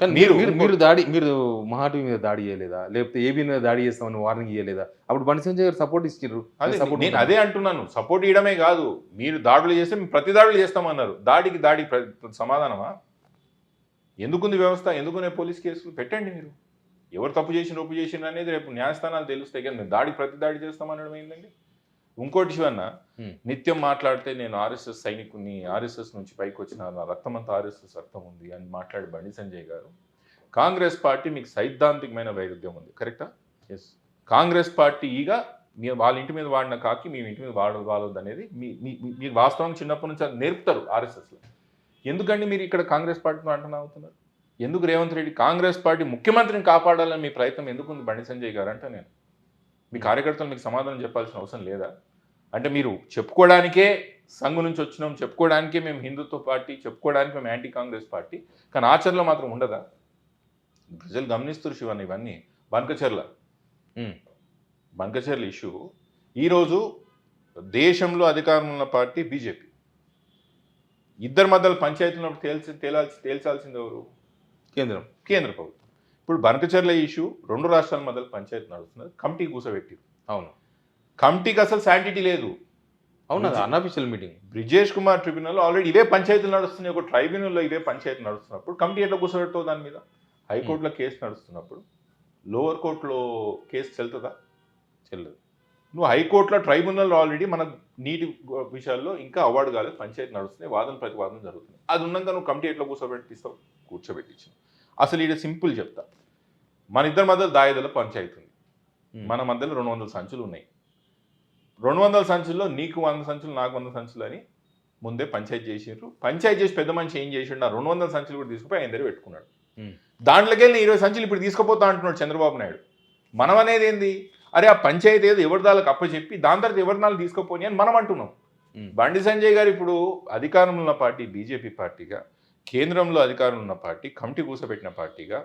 కానీ మీరు మహాటీవీ మీద దాడి చేయలేదా? లేకపోతే ఏబీ మీద దాడి చేస్తామని వార్నింగ్ ఇయ్యలేదా? అప్పుడు బండి సంజయ్ గారు సపోర్ట్ ఇచ్చిర్రు. నేను అదే అంటున్నాను. సపోర్ట్ ఇవ్వడమే కాదు, మీరు దాడులు చేస్తే మేము ప్రతి దాడులు చేస్తామన్నారు. దాడికి దాడి సమాధానమా? ఎందుకుంది వ్యవస్థ? ఎందుకునే పోలీస్ కేసులు పెట్టండి. మీరు ఎవరు తప్పు చేసిన ఒప్పు చేసిన అనేది రేపు న్యాయస్థానాలు తెలుస్తాయి. కానీ మేము దాడి ప్రతి దాడి చేస్తామనడం ఏంటండి? ఇంకోటి శివన్న, నిత్యం మాట్లాడితే నేను ఆర్ఎస్ఎస్ సైనికుని, ఆర్ఎస్ఎస్ నుంచి పైకి వచ్చిన నా రక్తమంతా ఆర్ఎస్ఎస్ రక్తం ఉంది అని మాట్లాడి బండి సంజయ్ గారు, కాంగ్రెస్ పార్టీ మీకు సైద్ధాంతికమైన వైరుధ్యం ఉంది, కరెక్టా? ఎస్. కాంగ్రెస్ పార్టీ మీరు వాళ్ళ ఇంటి మీద వాడిన కాకి మీ ఇంటి మీద వాడవద్దు అనేది మీరు వాస్తవం చిన్నప్పటి నుంచి నేర్పుతారు ఆర్ఎస్ఎస్లో. ఎందుకండి మీరు ఇక్కడ కాంగ్రెస్ పార్టీతో అంటనా అవుతున్నారు? ఎందుకు రేవంత్ రెడ్డి కాంగ్రెస్ పార్టీ ముఖ్యమంత్రిని కాపాడాలని మీ ప్రయత్నం ఎందుకు ఉంది బండి సంజయ్ గారు అంటే? నేను మీ కార్యకర్తలు మీకు సమాధానం చెప్పాల్సిన అవసరం లేదా? అంటే మీరు చెప్పుకోవడానికే సంఘు నుంచి వచ్చినాం, చెప్పుకోవడానికే మేము హిందుత్వ పార్టీ, చెప్పుకోవడానికి మేము యాంటీ కాంగ్రెస్ పార్టీ, కానీ ఆచరణలో మాత్రం ఉండదా? ప్రజలు గమనిస్తారు శివన్ ఇవన్నీ. బనకచెర్ల ఇష్యూ ఈరోజు దేశంలో అధికారంలో ఉన్న పార్టీ బీజేపీ. ఇద్దరి మధ్యలో పంచాయతీలో తేల్చాల్సింది ఎవరు? కేంద్ర ప్రభుత్వం. ఇప్పుడు బనకచెర్ల ఇష్యూ 2 రాష్ట్రాల మధ్యలో పంచాయతీ నడుస్తున్నది, కమిటీ కూర్చోబెట్టిరు. అవును, కమిటీకి అసలు శాంటిటీ లేదు. అవును, unofficial meeting. Brijesh Kumar tribunal already ఇవే పంచాయతీలు నడుస్తున్నాయి. ఒక ట్రైబ్యునల్లో ఇవే పంచాయతీ నడుస్తున్నప్పుడు కమిటీ ఎట్లా కూర్చోబెడతావు దాని మీద? హైకోర్టులో కేసు నడుస్తున్నప్పుడు లోవర్ కోర్టులో కేసు చెల్తుందా? చెల్లదు. నువ్వు హైకోర్టులో ట్రైబ్యునల్ ఆల్రెడీ మన నీటి విషయాల్లో ఇంకా అవార్డు కాలేదు, పంచాయతీ నడుస్తున్నాయి, వాదన ప్రతివాదన జరుగుతున్నాయి. అది ఉన్నాక నువ్వు కమిటీ ఎట్లా కూర్చోబెట్టించావు? అసలు ఇక్కడ సింపుల్ చెప్తా. మన ఇద్దరి మధ్యలో దాయదల పంచాయతీ ఉంది, మన మధ్యలో 200 సంచులు ఉన్నాయి. 200 సంచుల్లో నీకు 100 సంచులు, నాకు 100 సంచులు అని ముందే పంచాయతీ చేసిండ్రు. పంచాయతీ చేసి పెద్ద మనిషి ఏం చేసిండు? ఆ 200 సంచులు కూడా తీసుకుపోయి ఆయన దగ్గర పెట్టుకున్నాడు. దాంట్లోకి వెళ్ళి 20 సంచులు ఇప్పుడు తీసుకుపోతా అంటున్నాడు చంద్రబాబు నాయుడు. మనం అనేది ఏంది? అరే ఆ పంచాయతీ ఏదో ఎవరి దానికి అప్పచెప్పి దాని తర్వాత ఎవరి నాలుగు తీసుకుపోని అని మనం అంటున్నాం. బండి సంజయ్ గారు ఇప్పుడు అధికారంలో ఉన్న పార్టీ బీజేపీ పార్టీగా, కేంద్రంలో అధికారంలో ఉన్న పార్టీ, కమిటీ కూర్చోబెట్టిన పార్టీగా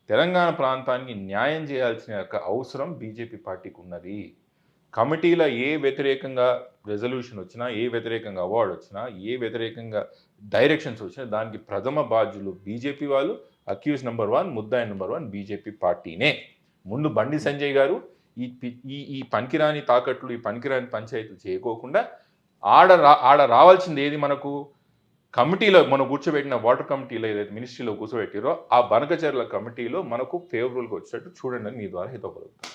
తెలంగాణ ప్రాంతానికి న్యాయం చేయాల్సిన అవసరం బీజేపీ పార్టీకి ఉన్నది. కమిటీలో ఏ వ్యతిరేకంగా రెజల్యూషన్ వచ్చినా, ఏ వ్యతిరేకంగా అవార్డు వచ్చినా, ఏ వ్యతిరేకంగా డైరెక్షన్స్ వచ్చినా దానికి ప్రథమ బాధ్యులు బీజేపీ వాళ్ళు. అక్యూజ్ నెంబర్ 1, ముద్దాయి నెంబర్ 1 బీజేపీ పార్టీనే. ముందు బండి సంజయ్ గారు ఈ పనికిరాని తాకట్లు, ఈ పనికిరాని పంచాయతీలు చేయకోకుండా ఆడ రావాల్సింది ఏది? మనకు కమిటీలో మనం కూర్చోబెట్టిన వాటర్ కమిటీలో ఏదైతే మినిస్ట్రీలో కూర్చోబెట్టిరో ఆ బనకచెర్ల కమిటీలో మనకు ఫేవరబుల్గా వచ్చేటట్టు చూడండి అని మీ ద్వారా హితపలుకుతాను.